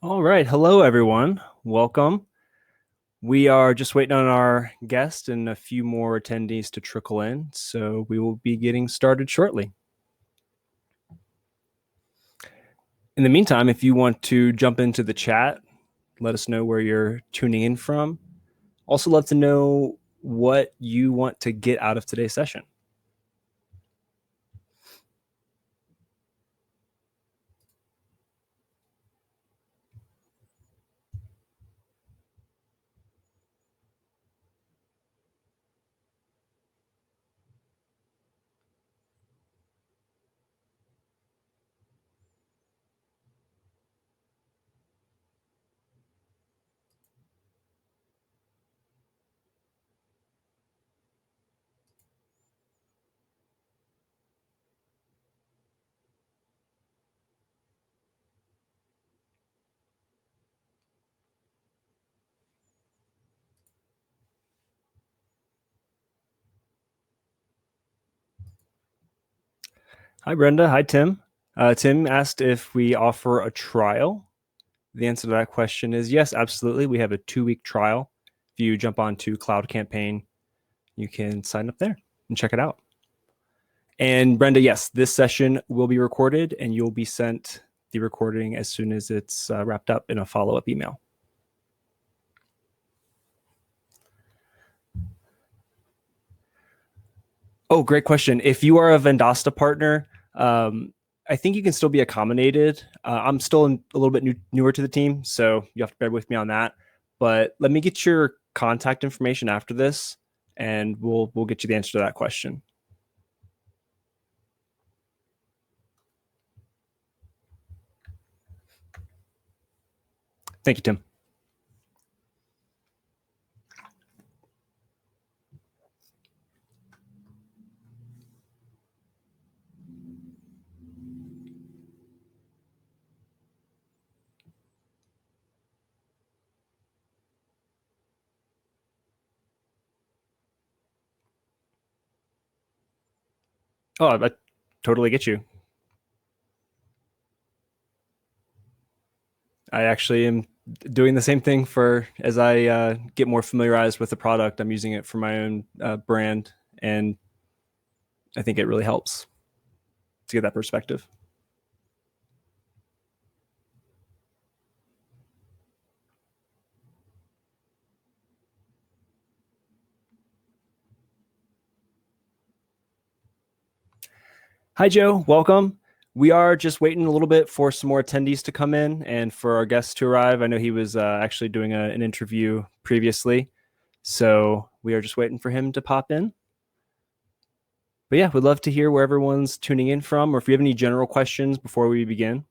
All right. Hello, everyone. Welcome. We are just waiting on our guest and a few more attendees to trickle in, so we will be getting started shortly. In the meantime, if you want to jump into the chat, let us know where you're tuning in from. Also, love to know what you want to get out of today's session. Hi, Brenda. Hi, Tim. Tim asked if we offer a trial. The answer to that question is yes, absolutely. We have a 2-week trial. If you jump onto Cloud Campaign, you can sign up there and check it out. And Brenda, yes, this session will be recorded and you'll be sent the recording as soon as it's wrapped up in a follow-up email. Oh, great question. If you are a Vendasta partner, I think you can still be accommodated. I'm still a little bit newer to the team, so you have to bear with me on that. But let me get your contact information after this, and we'll get you the answer to that question. Thank you, Tim. Oh, I totally get you. I actually am doing the same thing as I get more familiarized with the product. I'm using it for my own brand, and I think it really helps to get that perspective. Hi, Joe. Welcome. We are just waiting a little bit for some more attendees to come in and for our guest to arrive. I know he was actually doing an interview previously, so we are just waiting for him to pop in. But yeah, we'd love to hear where everyone's tuning in from, or if you have any general questions before we begin.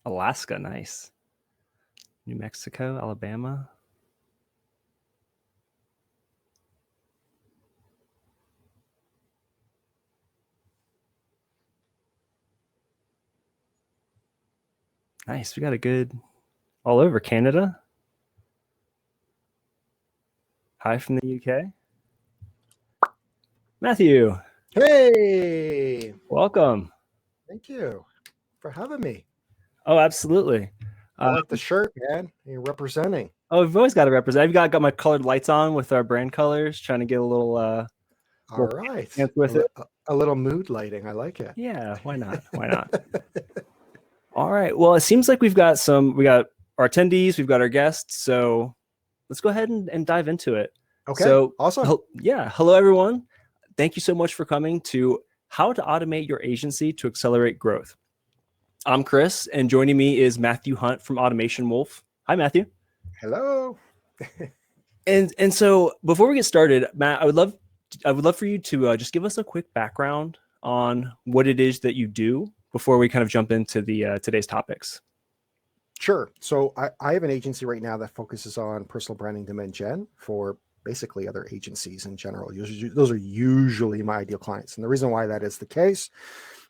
Alaska, nice. New Mexico, Alabama. Nice. We got a good all over Canada. Hi from the UK. Matthew. Hey, Welcome. thank you for having me. Oh, absolutely. I like the shirt, man. You're representing. Oh, we've always got to represent. I've got my colored lights on with our brand colors, trying to get a little All right. with it. A little mood lighting. I like it. Yeah, why not? Why not? All right. Well, it seems like we got our attendees, we've got our guests. So let's go ahead and dive into it. Okay. So awesome. Yeah. Hello, everyone. Thank you so much for coming to How to Automate Your Agency to Accelerate Growth. I'm Chris, and joining me is Matthew Hunt from Automation Wolf. Hi, Matthew. Hello. And so before we get started, Matt, I would love for you to just give us a quick background on what it is that you do before we kind of jump into the today's topics. Sure. So I have an agency right now that focuses on personal branding demand gen for basically other agencies in general. Those are usually my ideal clients. And the reason why that is the case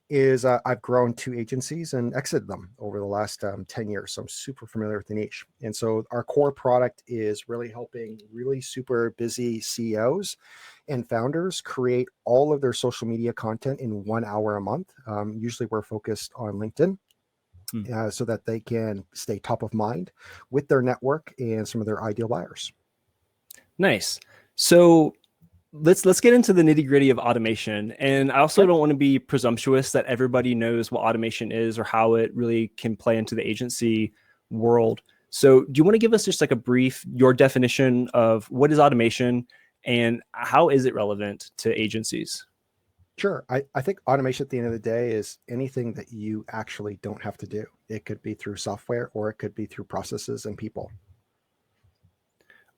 is I've grown two agencies and exited them over the last 10 years. So I'm super familiar with the niche. And so our core product is really helping really super busy CEOs and founders create all of their social media content in 1 hour a month. Usually we're focused on LinkedIn. Hmm. So that they can stay top of mind with their network and some of their ideal buyers. Nice. So let's get into the nitty gritty of automation. And I also Okay. don't want to be presumptuous that everybody knows what automation is or how it really can play into the agency world. So do you want to give us just like a brief, your definition of what is automation and how is it relevant to agencies? Sure. I think automation at the end of the day is anything that you actually don't have to do. It could be through software or it could be through processes and people.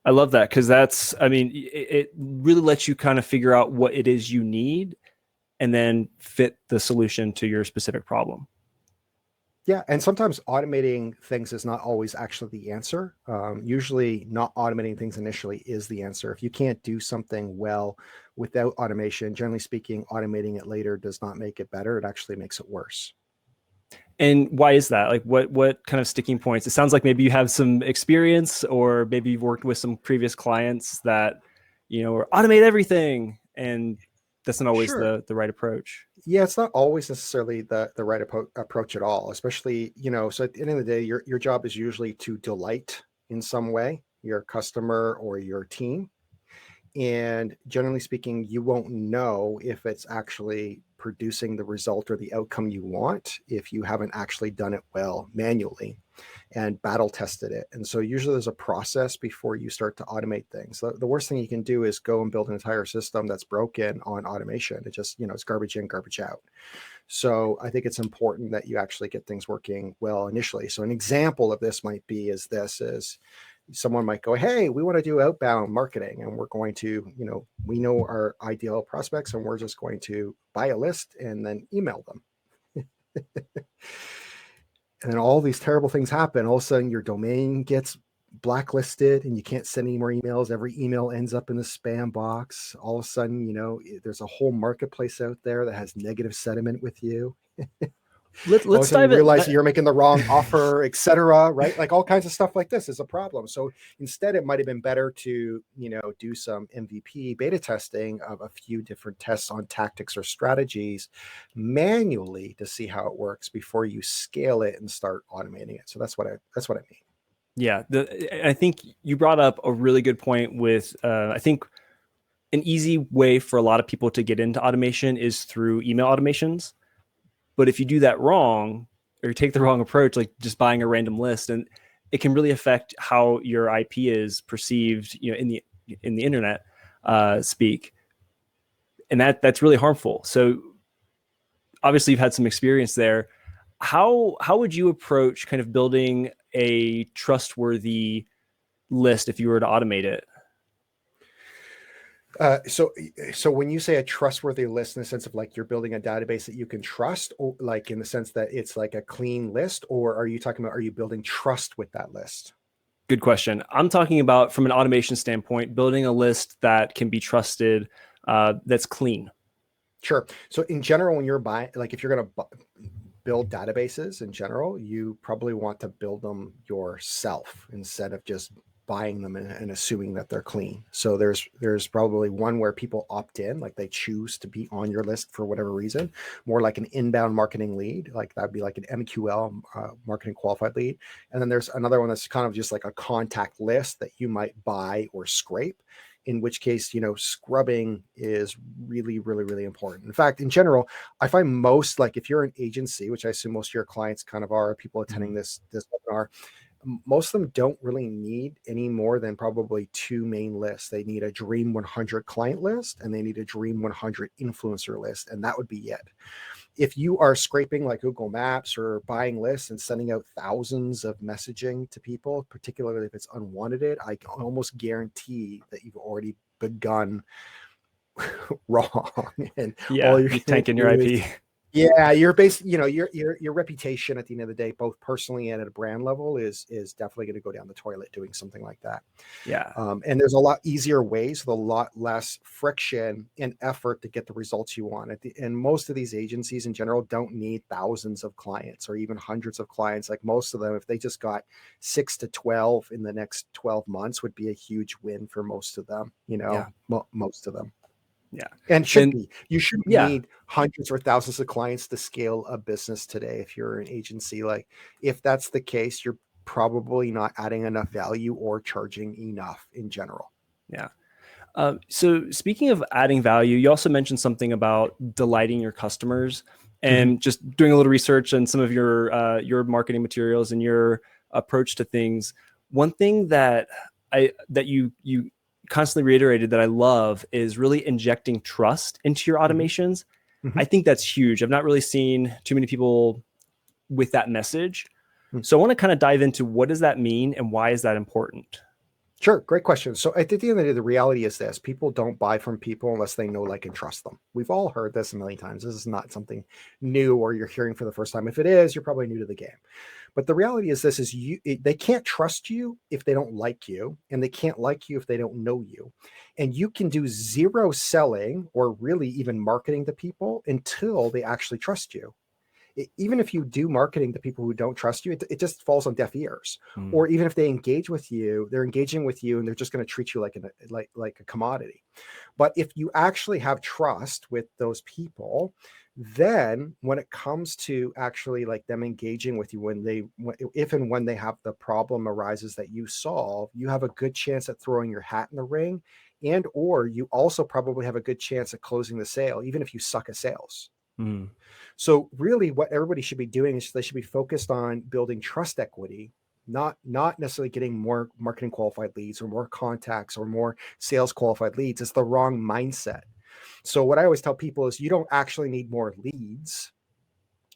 I love that because that's, I mean, it really lets you kind of figure out what it is you need and then fit the solution to your specific problem. Yeah. And sometimes automating things is not always actually the answer. Usually, not automating things initially is the answer. If you can't do something well without automation, generally speaking, automating it later does not make it better. It actually makes it worse. And why is that? Like what kind of sticking points? It sounds like maybe you have some experience or maybe you've worked with some previous clients that, or automate everything and that's not always Sure. the right approach. Yeah, it's not always necessarily the right approach at all, especially, so at the end of the day, your job is usually to delight in some way your customer or your team. And generally speaking, you won't know if it's actually producing the result or the outcome you want if you haven't actually done it well manually and battle tested it. And so usually there's a process before you start to automate things. The worst thing you can do is go and build an entire system that's broken on automation. It just, it's garbage in, garbage out. So I think it's important that you actually get things working well initially. So an example of this might be is someone might go, hey, we want to do outbound marketing and we're going to, we know our ideal prospects and we're just going to buy a list and then email them. And then all these terrible things happen. All of a sudden your domain gets blacklisted and you can't send any more emails. Every email ends up in the spam box. All of a sudden, there's a whole marketplace out there that has negative sentiment with you. All of a Let's sudden you dive it. realize that you're making the wrong offer, etc. Right? Like all kinds of stuff like this is a problem. So instead, it might have been better to, do some MVP beta testing of a few different tests on tactics or strategies manually to see how it works before you scale it and start automating it. So that's what I mean. Yeah, I think you brought up a really good point with, I think an easy way for a lot of people to get into automation is through email automations. But if you do that wrong or you take the wrong approach, like just buying a random list, and it can really affect how your IP is perceived, in the internet speak, and that's really harmful. So obviously, you've had some experience there. How would you approach kind of building a trustworthy list if you were to automate it? So when you say a trustworthy list in the sense of like you're building a database that you can trust, or like in the sense that it's like a clean list, or are you talking about, are you building trust with that list? Good question. I'm talking about from an automation standpoint, building a list that can be trusted, that's clean. Sure. So in general, when you're buying, like if you're going to build databases in general, you probably want to build them yourself instead of just buying them and assuming that they're clean. So there's probably one where people opt in, like they choose to be on your list for whatever reason, more like an inbound marketing lead, like that'd be like an MQL, marketing qualified lead. And then there's another one that's kind of just like a contact list that you might buy or scrape, in which case, scrubbing is really, really, really important. In fact, in general, I find most, like if you're an agency, which I assume most of your clients kind of are, people attending this webinar, most of them don't really need any more than probably two main lists. They need a Dream 100 client list and they need a Dream 100 influencer list, and that would be it. If you are scraping like Google Maps or buying lists and sending out thousands of messaging to people, particularly if it's unwanted, I can almost guarantee that you've already begun wrong. And Yeah, all you're you're going to tanking your do is, IP. Yeah, your base, your reputation at the end of the day, both personally and at a brand level, is definitely going to go down the toilet doing something like that. Yeah. And there's a lot easier ways with a lot less friction and effort to get the results you want. And most of these agencies in general don't need thousands of clients or even hundreds of clients. Like most of them, if they just got 6 to 12 in the next 12 months, would be a huge win for most of them. Yeah. Most of them. Yeah. And should And be. You shouldn't yeah. need hundreds or thousands of clients to scale a business today. If you're an agency, like if that's the case, you're probably not adding enough value or charging enough in general. Yeah. So speaking of adding value, you also mentioned something about delighting your customers Mhm. and just doing a little research on some of your marketing materials and your approach to things. One thing that you constantly reiterated that I love is really injecting trust into your Mhm. automations. I Mhm. think that's huge. I've not really seen too many people with that message. Mm. So I want to kind of dive into what does that mean and why is that important? Sure, great question. So at the end of the day, the reality is this: people don't buy from people unless they know, like, and trust them. We've all heard this a million times. This is not something new or you're hearing for the first time. If it is, you're probably new to the game. But the reality is this: is they can't trust you if they don't like you, and they can't like you if they don't know you. And you can do zero selling or really even marketing to people until they actually trust you. Even if you do marketing to people who don't trust you, it just falls on deaf ears. Mm, Or even if they engage with you, they're engaging with you and they're just going to treat you like a commodity. But if you actually have trust with those people, then when it comes to actually like them engaging with you, if and when they have the problem arises that you solve, you have a good chance at throwing your hat in the ring, and or you also probably have a good chance at closing the sale, even if you suck at sales. mm. So really what everybody should be doing is they should be focused on building trust equity, not necessarily getting more marketing qualified leads or more contacts or more sales qualified leads. It's the wrong mindset. So what I always tell people is you don't actually need more leads.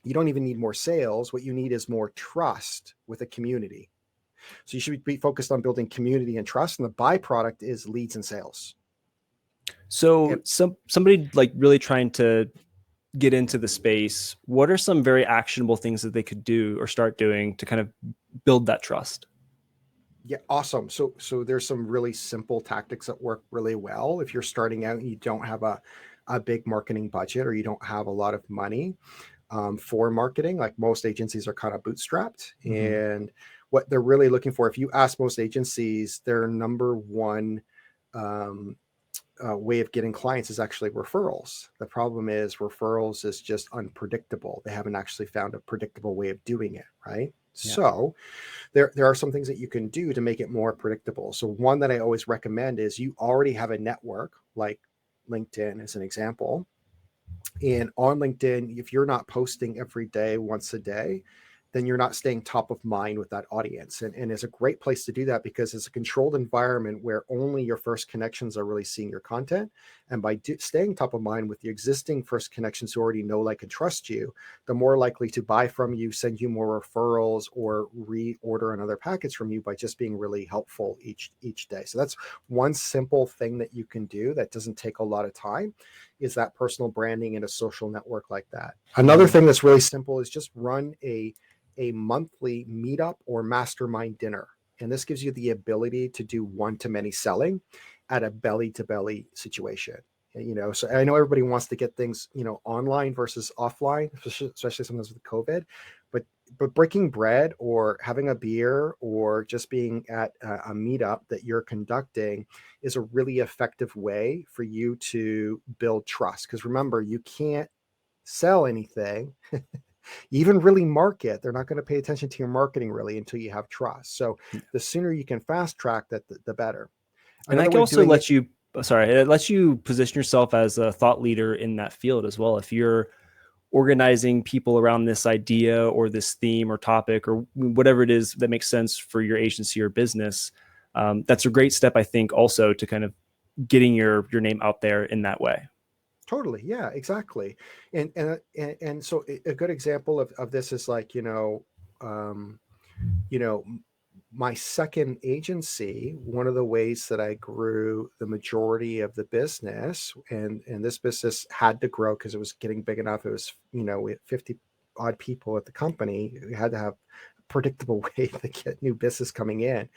You don't even need more sales. What you need is more trust with a community. So you should be focused on building community and trust, and the byproduct is leads and sales. So And somebody like really trying to get into the space, what are some very actionable things that they could do or start doing to kind of build that trust? yeah, awesome. So there's some really simple tactics that work really well if you're starting out and you don't have a big marketing budget or you don't have a lot of money for marketing. Like most agencies are kind of bootstrapped, Mm-hmm. and what they're really looking for, if you ask most agencies, their number one um, way of getting clients is actually referrals. The problem is referrals is just unpredictable. They haven't actually found a predictable way of doing it, right? Yeah. So there are some things that you can do to make it more predictable. So one that I always recommend is you already have a network like LinkedIn as an example. And on LinkedIn, if you're not posting every day, once a day, then you're not staying top of mind with that audience. And it's a great place to do that because it's a controlled environment where only your first connections are really seeing your content. And by staying top of mind with the existing first connections who already know, like, and trust you, the more likely to buy from you, send you more referrals, or reorder another package from you by just being really helpful each day. So that's one simple thing that you can do that doesn't take a lot of time, is that personal branding in a social network like that. Another Mm. thing that's really simple is just run a monthly meetup or mastermind dinner. And this gives you the ability to do one-to-many selling at a belly-to-belly situation. So I know everybody wants to get things, online versus offline, especially sometimes with COVID, but breaking bread or having a beer or just being at a meetup that you're conducting is a really effective way for you to build trust. Because remember, you can't sell anything, even really market. They're not going to pay attention to your marketing really until you have trust. So the sooner you can fast track that, the better. And that Another can way of also doing it. let you, sorry, it lets you position yourself as a thought leader in that field as well. If you're organizing people around this idea or this theme or topic or whatever it is that makes sense for your agency or business, that's a great step, I think, also to kind of getting your name out there in that way. Totally. Yeah, exactly. And so a good example of this is like, um, you know, my second agency, one of the ways that I grew the majority of the business, and this business had to grow because it was getting big enough. It was, we had 50 odd people at the company. We had to have a predictable way to get new business coming in.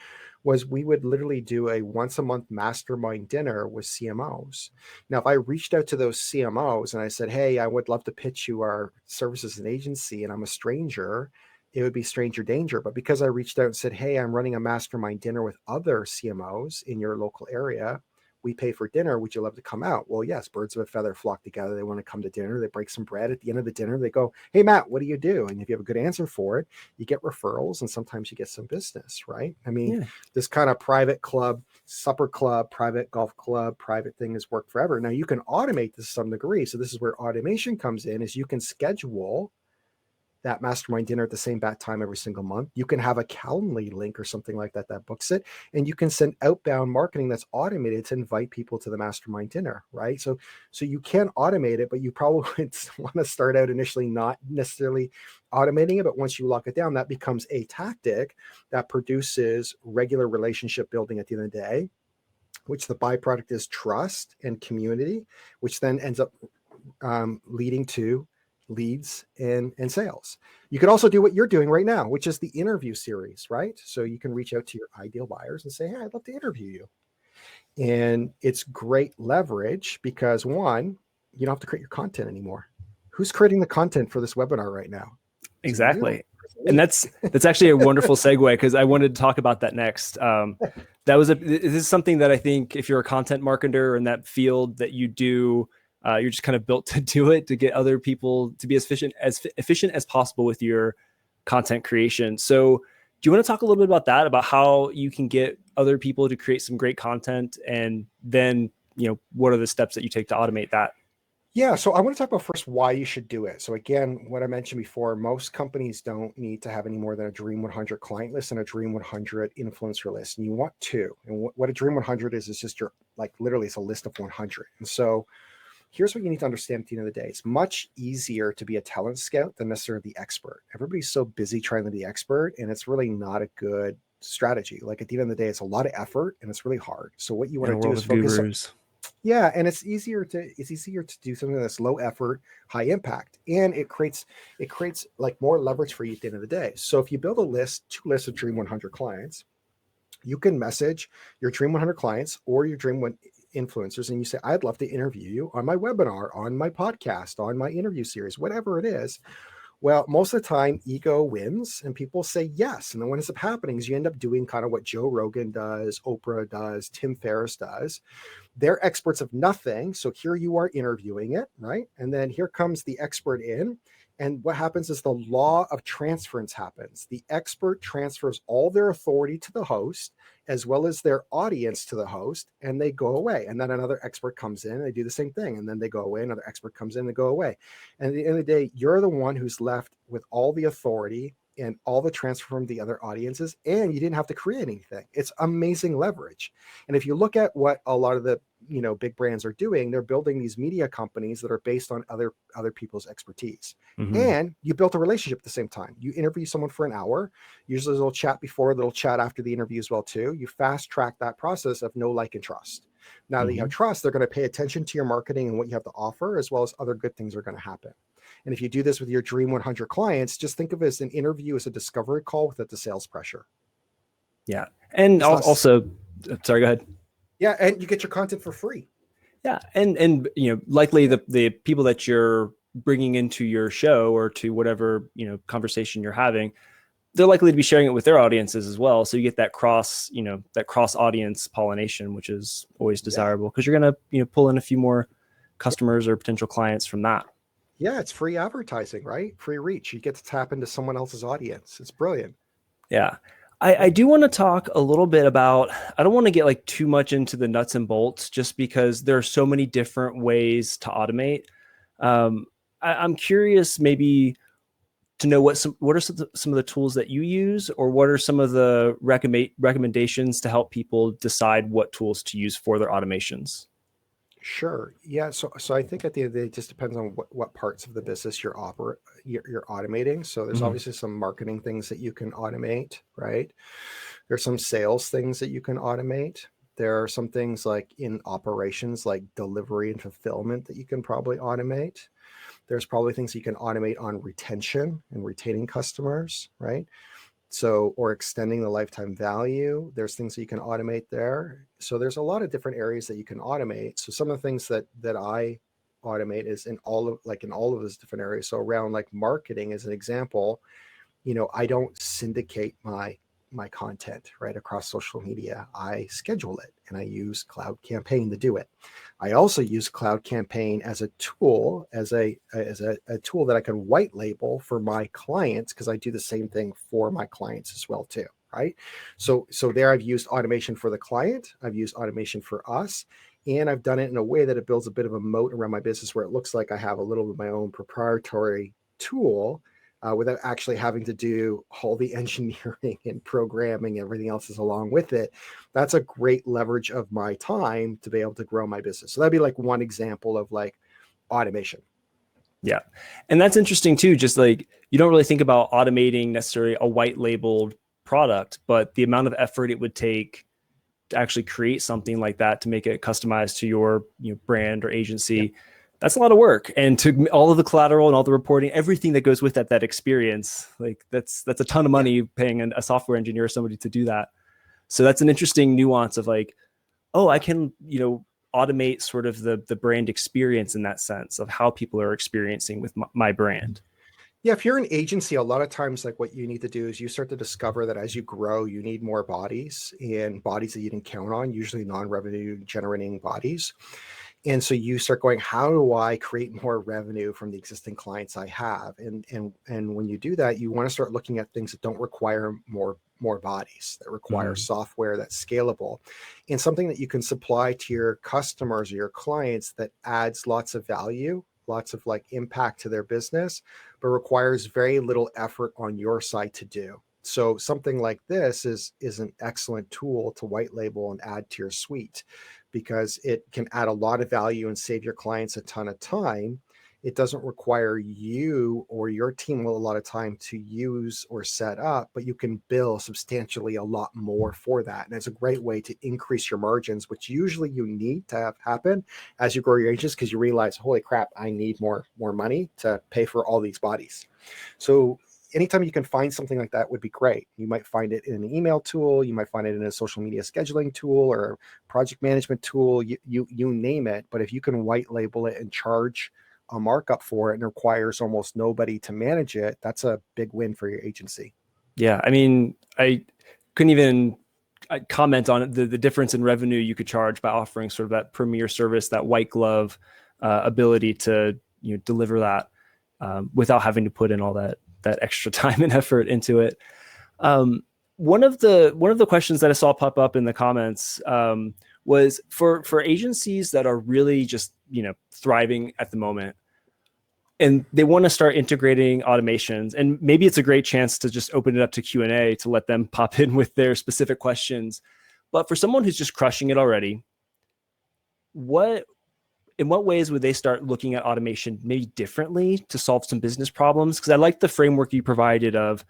Was we would literally do a once a month mastermind dinner with CMOs. Now, if I reached out to those CMOs and I said, "Hey, I would love to pitch you our services and agency," and I'm a stranger, it would be stranger danger. But because I reached out and said, "Hey, I'm running a mastermind dinner with other CMOs in your local area. We pay for dinner. Would you love to come out?" Well, yes, birds of a feather flock together. They want to come to dinner. They break some bread. At the end of the dinner, they go, "Hey, Matt, what do you do?" And if you have a good answer for it, you get referrals, and sometimes you get some business, right? I mean, Yeah. this kind of private club, supper club, private golf club, private thing has worked forever. Now you can automate this to some degree. So this is where automation comes in, is you can schedule that mastermind dinner at the same bat time every single month. You can have a Calendly link or something like that that books it, and you can send outbound marketing that's automated to invite people to the mastermind dinner, right? So you can automate it, but you probably want to start out initially not necessarily automating it, but once you lock it down, that becomes a tactic that produces regular relationship building at the end of the day, which the byproduct is trust and community, which then ends up leading to leads and sales. You could also do what you're doing right now, which is the interview series, right? So you can reach out to your ideal buyers and say, "Hey, I'd love to interview you." And it's great leverage because, one, you don't have to create your content anymore. Who's creating the content for this webinar right now? Is it you? Exactly. And that's actually a wonderful segue, because I wanted to talk about that next. This is something that I think if you're a content marketer in that field that you do, you're just kind of built to do it, to get other people to be as efficient as possible with your content creation. So do you want to talk a little bit about that, about how you can get other people to create some great content, and then, what are the steps that you take to automate that? Yeah, so I want to talk about first why you should do it. So again, what I mentioned before, most companies don't need to have any more than a Dream 100 client list and a Dream 100 influencer list. And you want two. And what a Dream 100 is just your, like, literally it's a list of 100. And so here's what you need to understand at the end of the day. It's much easier to be a talent scout than necessarily the expert. Everybody's so busy trying to be expert, and it's really not a good strategy. Like, at the end of the day, it's a lot of effort and it's really hard. So what you want In a to do world is of focus on, gurus. yeah, and it's easier to do something that's low effort, high impact, and it creates like more leverage for you at the end of the day. So if you build two lists of Dream 100 clients, you can message your Dream 100 clients or your Dream 1 influencers, and you say, "I'd love to interview you on my webinar, on my podcast, on my interview series," whatever it is. Well, most of the time, ego wins and people say yes. And then what ends up happening is you end up doing kind of what Joe Rogan does, Oprah does, Tim Ferriss does. They're experts of nothing. So here you are interviewing it, right? And then here comes the expert in. And what happens is the law of transference happens. The expert transfers all their authority to the host, as well as their audience to the host, and they go away. And then another expert comes in, and they do the same thing. And then they go away. Another expert comes in, and they go away. And at the end of the day, you're the one who's left with all the authority and all the transfer from the other audiences, and you didn't have to create anything. It's amazing leverage. And if you look at what a lot of the big brands are doing, they're building these media companies that are based on other people's expertise. Mm-hmm. And you built a relationship at the same time. You interview someone for an hour, usually there's a little chat before, a little chat after the interview as well too. You fast track that process of know, like, and trust. Now that you have trust, they're going to pay attention to your marketing and what you have to offer, as well as other good things are going to happen. And if you do this with your Dream 100 clients, just think of it as an interview, as a discovery call without the sales pressure. Yeah. And also, sorry, go ahead. Yeah. And you get your content for free. Yeah. And likely the people that you're bringing into your show or to whatever, conversation you're having, they're likely to be sharing it with their audiences as well. So you get that cross audience pollination, which is always desirable, because you're going to, pull in a few more customers or potential clients from that. Yeah. It's free advertising, right? Free reach. You get to tap into someone else's audience. It's brilliant. Yeah. I do want to talk a little bit about, I don't want to get like too much into the nuts and bolts, just because there are so many different ways to automate. I'm curious maybe to know what are some of the tools that you use, or what are some of the recommendations to help people decide what tools to use for their automations? Sure. Yeah. So I think at the end of the day, it just depends on what parts of the business you're automating. So there's Hmm. obviously some marketing things that you can automate, right? There's some sales things that you can automate. There are some things like in operations, like delivery and fulfillment that you can probably automate. There's probably things you can automate on retention and retaining customers, right? So, or extending the lifetime value. There's things that you can automate there. So there's a lot of different areas that you can automate. So some of the things that I automate is in all of those different areas. So around like marketing as an example, I don't syndicate my content right across social media. I schedule it and I use Cloud Campaign to do it. I also use Cloud Campaign as a tool, as a tool that I can white label for my clients, because I do the same thing for my clients as well too, right? So there I've used automation for the client, I've used automation for us, and I've done it in a way that it builds a bit of a moat around my business where it looks like I have a little bit of my own proprietary tool, without actually having to do all the engineering and programming, everything else is along with it. That's a great leverage of my time to be able to grow my business. So that'd be like one example of like automation. Yeah. And that's interesting too. Just like you don't really think about automating necessarily a white labeled product, but the amount of effort it would take to actually create something like that to make it customized to your brand or Yeah. agency, that's a lot of work. And to all of the collateral and all the reporting, everything that goes with that experience, like that's a ton of Yeah. money paying a software engineer or somebody to do that. So that's an interesting nuance of like, oh, I can, automate sort of the brand experience in that sense of how people are experiencing with my brand. Yeah, if you're an agency, a lot of times, like what you need to do is you start to discover that as you grow, you need more bodies and bodies that you didn't count on, usually non-revenue generating bodies. And so you start going, how do I create more revenue from the existing clients I have? And when you do that, you want to start looking at things that don't require more bodies, that require Mm-hmm. software that's scalable, and something that you can supply to your customers or your clients that adds lots of value, lots of like impact to their business, but requires very little effort on your side to do. So something like this is an excellent tool to white label and add to your suite, because it can add a lot of value and save your clients a ton of time. It doesn't require you or your team a lot of time to use or set up, but you can bill substantially a lot more for that. And it's a great way to increase your margins, which usually you need to have happen as you grow your agents, because you realize, holy crap, I need more money to pay for all these bodies. So anytime you can find something like that would be great. You might find it in an email tool, you might find it in a social media scheduling tool or a project management tool, you name it. But if you can white label it and charge a markup for it and requires almost nobody to manage it, that's a big win for your agency. Yeah, I mean, I couldn't even comment on the difference in revenue you could charge by offering sort of that premier service, that white glove ability to deliver that without having to put in all that extra time and effort into it. Um, one of the questions that I saw pop up in the comments was for agencies that are really just thriving at the moment, and they want to start integrating automations, and maybe it's a great chance to just open it up to Q&A to let them pop in with their specific questions. But for someone who's just crushing it already, what in what ways would they start looking at automation maybe differently to solve some business problems? Because I like the framework you provided of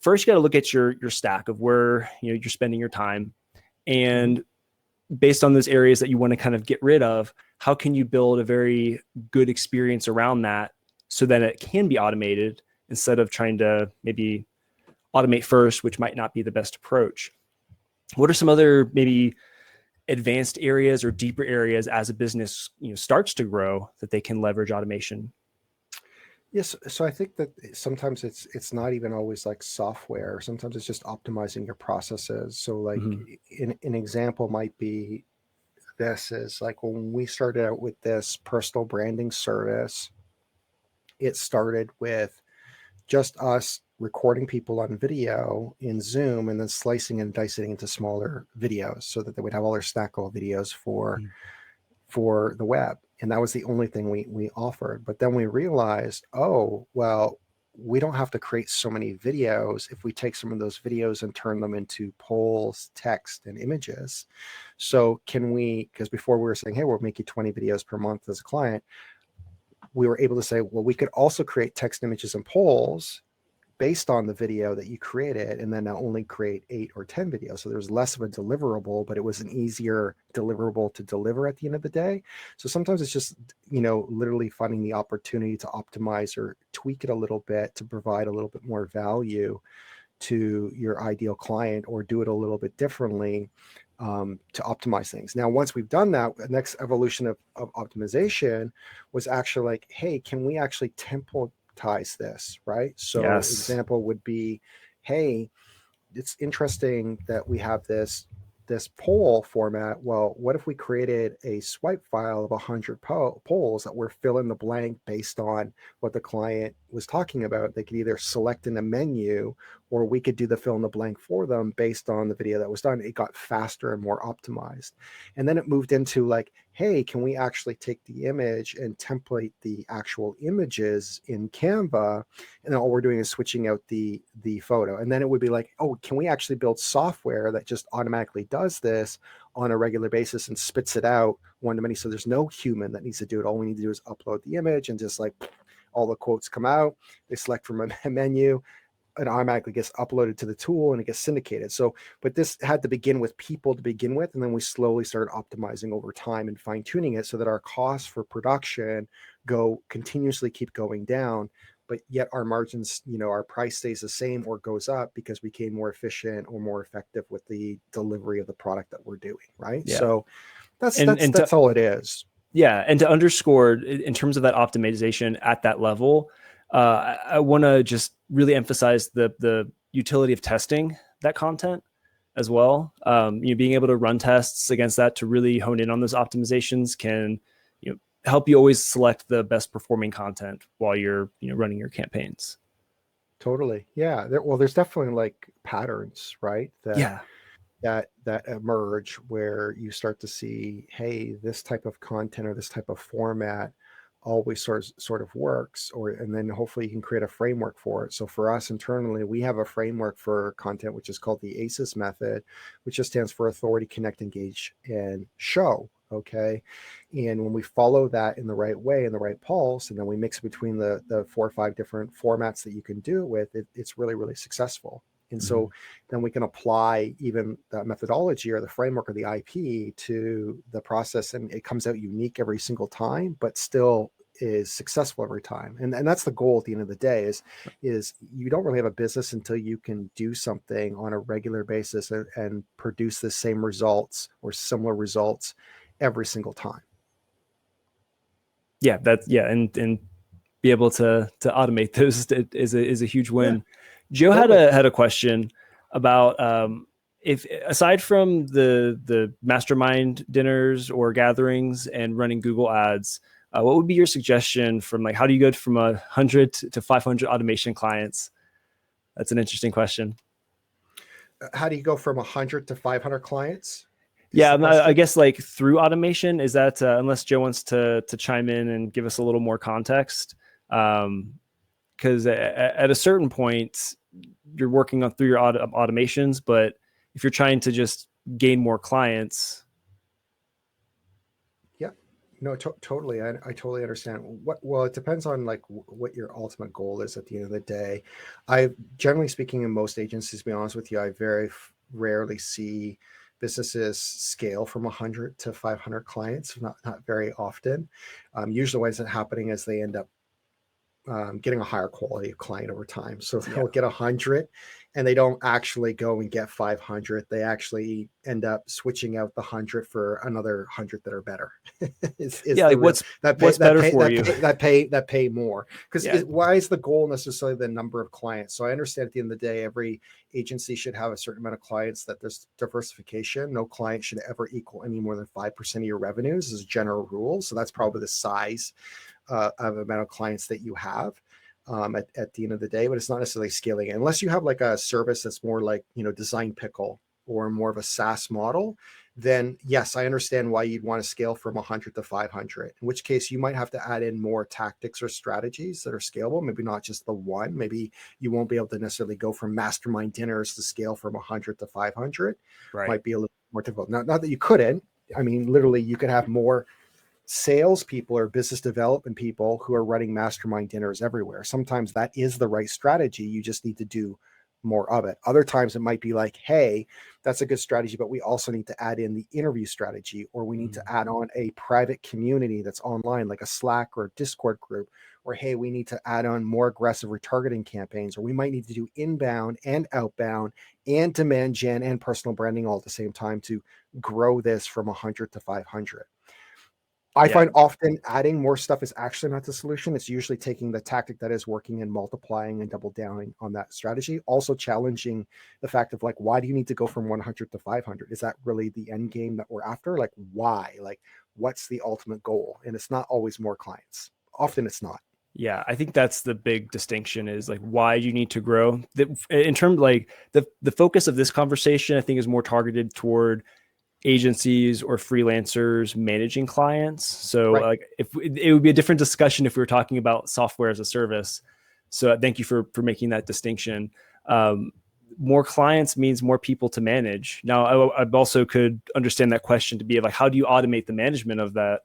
first you got to look at your stack of where you're spending your time, Mhm. and based on those areas that you want to kind of get rid of, how can you build a very good experience around that so that it can be automated instead of trying to maybe automate first, which might not be the best approach. What are some other maybe advanced areas or deeper areas as a business starts to grow that they can leverage automation? Yes, so I think that sometimes it's not even always like software. Sometimes it's just optimizing your processes. So like Mm-hmm. an example might be, this is like when we started out with this personal branding service, it started with just us recording people on video in Zoom and then slicing and dicing into smaller videos so that they would have all their snackable videos for the web. And that was the only thing we offered. But then we realized, oh, well, we don't have to create so many videos if we take some of those videos and turn them into polls, text, and images. So can we, because before we were saying, hey, we'll make you 20 videos per month as a client, we were able to say, well, we could also create text, images, and polls based on the video that you created, and then not only create 8 or 10 videos. So there was less of a deliverable, but it was an easier deliverable to deliver at the end of the day. So sometimes it's just, literally finding the opportunity to optimize or tweak it a little bit to provide a little bit more value to your ideal client, or do it a little bit differently to optimize things. Now, once we've done that, the next evolution of optimization was actually like, hey, can we actually templatize this, right? So Yes. example would be, hey, it's interesting that we have this poll format. Well, what if we created a swipe file of 100 polls that were fill in the blank based on what the client was talking about? They could either select in a menu, or we could do the fill in the blank for them based on the video that was done. It got faster and more optimized. And then it moved into like, hey, can we actually take the image and template the actual images in Canva? And then all we're doing is switching out the photo. And then it would be like, oh, can we actually build software that just automatically does this on a regular basis and spits it out one to many? So there's no human that needs to do it. All we need to do is upload the image, and just like all the quotes come out, they select from a menu, it automatically gets uploaded to the tool and it gets syndicated. So, but this had to begin with people to begin with, and then we slowly started optimizing over time and fine tuning it so that our costs for production continuously keep going down, but yet our margins, our price stays the same or goes up because we became more efficient or more effective with the delivery of the product that we're doing. Right. Yeah. So that's And that's and to that's all it is. Yeah, and to underscore in terms of that optimization at that level, I want to just really emphasize the utility of testing that content as well. Being able to run tests against that to really hone in on those optimizations can, help you always select the best performing content while you're, running your campaigns. Totally. Yeah. There's definitely like patterns, right? That Yeah, that emerge where you start to see, hey, this type of content or this type of format always sort of works, and then hopefully you can create a framework for it. So for us internally, we have a framework for content which is called the ACES method, which just stands for authority, connect, engage, and show. Okay. And when we follow that in the right way, in the right pulse, and then we mix between the 4 or 5 different formats that you can do it with, it's really, really successful. And mm-hmm. so then we can apply even the methodology or the framework or the IP to the process, and it comes out unique every single time, but still is successful every time. And that's the goal at the end of the day is you don't really have a business until you can do something on a regular basis and produce the same results or similar results every single time. And be able to automate those is a huge Yeah, win. Joe totally. had a question about if aside from the mastermind dinners or gatherings and running Google ads, what would be your suggestion from like how do you go from 100 to 500 automation clients? That's an interesting question. How do you go from 100 to 500 clients is Yeah, the I question? guess like through automation is that unless Joe wants to chime in and give us a little more context. Because at a certain point you're working on through your automations, but if you're trying to just gain more clients. Yeah, no, totally. I totally understand. Well, it depends on like what your ultimate goal is at the end of the day. I generally speaking, in most agencies, to be honest with you, I very rarely see businesses scale from 100 to 500 clients. Not very often. Usually, what ends up happening is they end up getting a higher quality of client over time. So Yeah, they'll get 100 and they don't actually go and get 500. They actually end up switching out the 100 for another 100 that are better. is yeah, the like real what's better for you. that pay more. Yeah, Because why is the goal necessarily the number of clients? So I understand at the end of the day, every agency should have a certain amount of clients, that there's diversification. No client should ever equal any more than 5% of your revenues as a general rule. So that's probably the size of amount of clients that you have at the end of the day, but it's not necessarily scaling unless you have like a service that's more like, Design Pickle or more of a SaaS model. then yes, I understand why you'd want to scale from 100 to 500, in which case you might have to add in more tactics or strategies that are scalable, maybe not just the one. Maybe you won't be able to necessarily go from mastermind dinners to scale from 100 to 500. Right. Might be a little more difficult. Not that you couldn't. I mean, literally, you could have more salespeople or business development people who are running mastermind dinners everywhere. Sometimes that is the right strategy. You just need to do more of it. Other times it might be like, hey, that's a good strategy, but we also need to add in the interview strategy, or we need to add on a private community that's online, like a Slack or a Discord group, or hey, we need to add on more aggressive retargeting campaigns, or we might need to do inbound and outbound and demand gen and personal branding all at the same time to grow this from 100 to 500. I Yeah. find often adding more stuff is actually not the solution. It's usually taking the tactic that is working and multiplying and double downing on that strategy. Also challenging the fact of like, why do you need to go from 100 to 500? Is that really the end game that we're after? Like, why? Like, what's the ultimate goal? And it's not always more clients. Often it's not. Yeah, I think that's the big distinction is like why you need to grow. In terms like the focus of this conversation, I think is more targeted toward agencies or freelancers managing clients. So Right. like if it would be a different discussion if we were talking about software as a service. So thank you for making that distinction. Um, more clients means more people to manage. Now I also could understand that question to be like, how do you automate the management of that?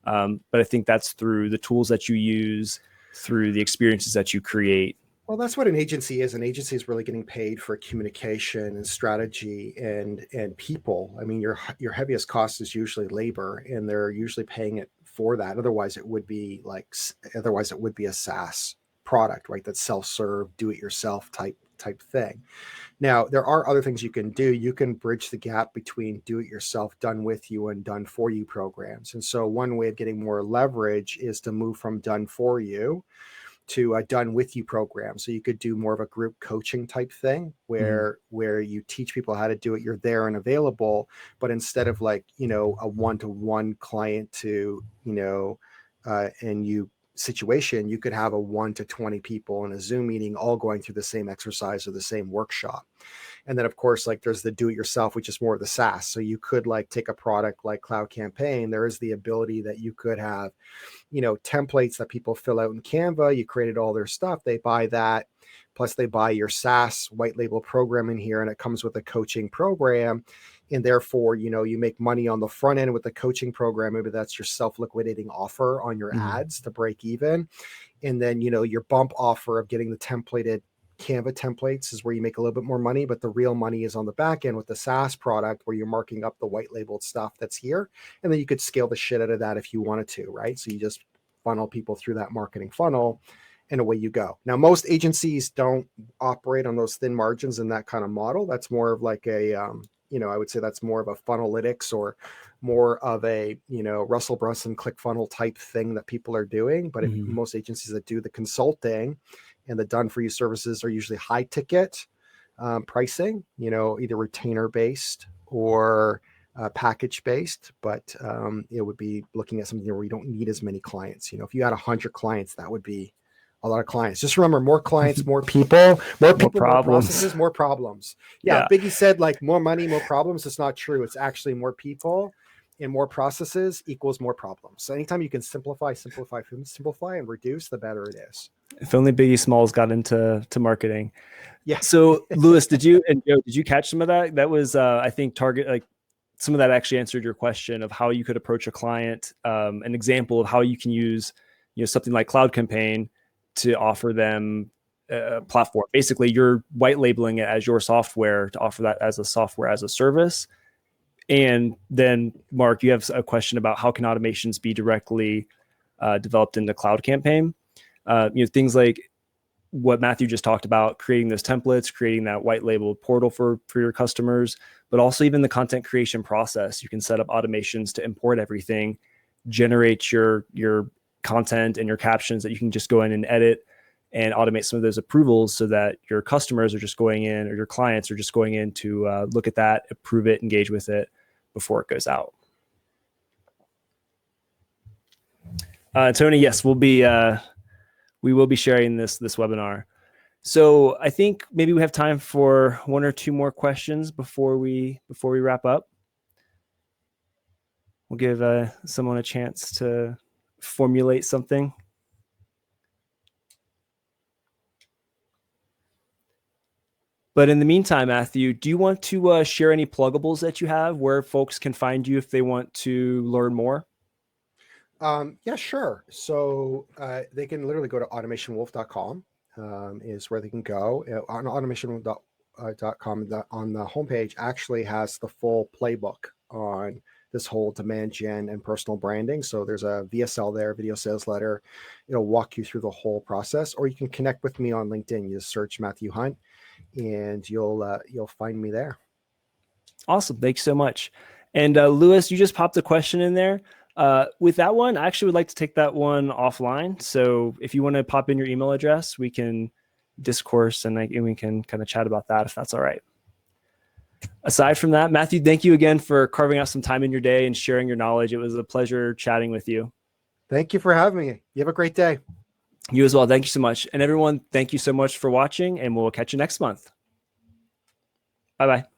But I think that's through the tools that you use, through the experiences that you create. Well, that's what an agency is. An agency is really getting paid for communication and strategy and people. I mean, your heaviest cost is usually labor, and they're usually paying it for that. Otherwise it would be a SaaS product, right? That's self-serve, do-it-yourself type thing. Now, there are other things you can do. You can bridge the gap between do-it-yourself, done with you, and done for you programs. And so, one way of getting more leverage is to move from done for you to a done with you program. So you could do more of a group coaching type thing Mm-hmm. where you teach people how to do it. You're there and available, but instead of like, a one-to-one client to, and you situation, you could have a 1 to 20 people in a Zoom meeting, all going through the same exercise or the same workshop. And then of course, like there's the do it yourself, which is more of the SaaS. So you could like take a product like Cloud Campaign. There is the ability that you could have templates that people fill out in Canva. You created all their stuff. They buy that. Plus they buy your SaaS white label program in here, and it comes with a coaching program. And therefore, you make money on the front end with the coaching program. Maybe that's your self-liquidating offer on your Mm-hmm. ads to break even. And then, your bump offer of getting the templated Canva templates is where you make a little bit more money, but the real money is on the back end with the SaaS product where you're marking up the white labeled stuff that's here. And then you could scale the shit out of that if you wanted to, right? So you just funnel people through that marketing funnel and away you go. Now, most agencies don't operate on those thin margins in that kind of model. That's more of like I would say that's more of a funnelytics or more of a, Russell Brunson ClickFunnels type thing that people are doing. But Mm-hmm. most agencies that do the consulting and the done for you services are usually high ticket pricing, either retainer based or package based, but it would be looking at something where you don't need as many clients. If you had 100 clients, that would be a lot of clients. Just remember, more clients, more people, More more problems. processes, more problems. Yeah, Yeah. Biggie said like more money, more problems. It's not true. It's actually more people and more processes equals more problems. So anytime you can simplify, and reduce, the better it is. If only Biggie Smalls got into marketing. Yeah. So, Lewis, did you and Joe, did you catch some of that? That was, I think, target like some of that actually answered your question of how you could approach a client. An example of how you can use, something like Cloud Campaign to offer them a platform. Basically, you're white labeling it as your software to offer that as a software as a service. And then, Mark, you have a question about how can automations be directly developed into Cloud Campaign. Things like what Matthew just talked about, creating those templates, creating that white label portal for your customers, but also even the content creation process. You can set up automations to import everything, generate your content and your captions that you can just go in and edit and automate some of those approvals so that your customers are just going in, or your clients are just going in to look at that, approve it, engage with it before it goes out. Tony, yes, we will be sharing this webinar. So I think maybe we have time for one or two more questions before we wrap up. We'll give someone a chance to formulate something. But in the meantime, Matthew, do you want to share any pluggables that you have where folks can find you if they want to learn more? Yeah, sure. So they can literally go to automationwolf.com is where they can go. On automationwolf.com on the homepage actually has the full playbook on this whole demand gen and personal branding. So there's a VSL there, video sales letter. It'll walk you through the whole process, or you can connect with me on LinkedIn. You just search Matthew Hunt and you'll find me there. Awesome. Thanks so much. And Lewis, you just popped a question in there. With that one, I actually would like to take that one offline. So if you want to pop in your email address, we can discourse and we can kind of chat about that if that's all right. Aside from that, Matthew, thank you again for carving out some time in your day and sharing your knowledge. It was a pleasure chatting with you. Thank you for having me. You have a great day. You as well. Thank you so much. And everyone, thank you so much for watching, and we'll catch you next month. Bye-bye.